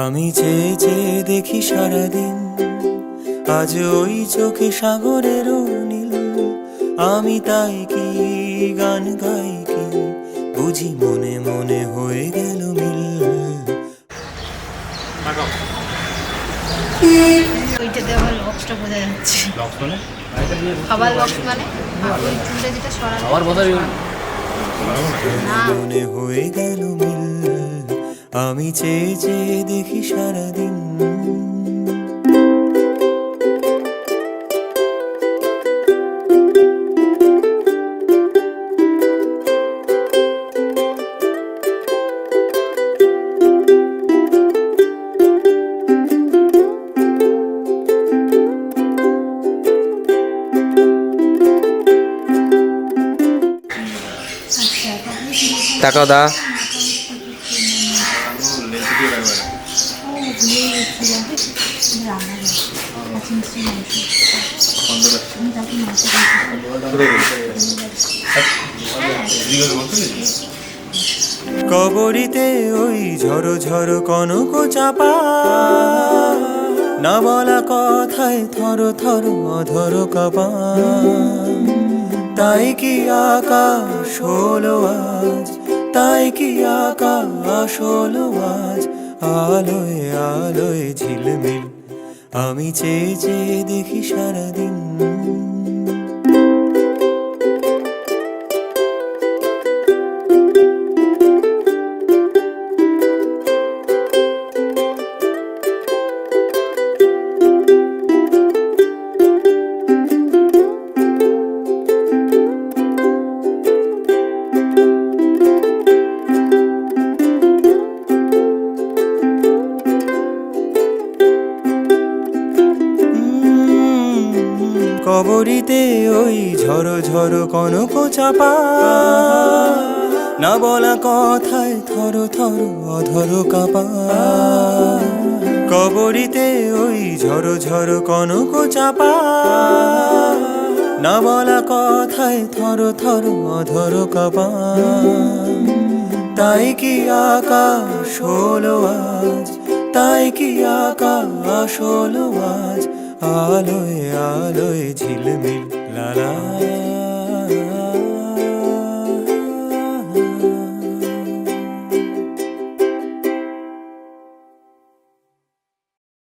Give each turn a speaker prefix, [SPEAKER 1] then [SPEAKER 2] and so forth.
[SPEAKER 1] আমি চেয়ে চেয়ে দেখি সারাদিন, আজ ওই চোখে সাগরের নীল। আমি তাই কি গান গাই কি, বুঝি মনে মনে হয়ে গেল মিল।
[SPEAKER 2] ওইটাতে আমার লক্সটা বোঝা যাচ্ছে।
[SPEAKER 3] লক্স মানে
[SPEAKER 2] খাবার লক্স মানে ওই চুলটা যেটা সরানো।
[SPEAKER 3] আমার কথাই
[SPEAKER 1] মনে হয়ে গেল মিল। আমি চেয়ে চেয়ে দেখি সারাদিন।
[SPEAKER 3] টাকা দা
[SPEAKER 1] কবরীতে ওই ঝড়ো ঝড়ো কনক চাপা, না বলা কথায় থর থর অধর কাপা। তাই কি আকাশ হলো আজ, তাই কি আকাশ হলো আজ, আলোয় আলোয় ঝিলমিল। আমি চেয়ে চেয়ে দেখি সারাদিন। কবরীতে ওই ঝড়ো ঝড়ো কনক চাপা, না বলা কথায় থর থর অধর কাপা। কবরীতে ওই ঝড়ো ঝড়ো কনক চাপা, না বলা কথায় থর থর অধর কাপা। তাই কি আকাশ হলো আজ, তাই কি আকাশ হলো আজ, আলোয় আলোয় ঝিলমিল। লা লা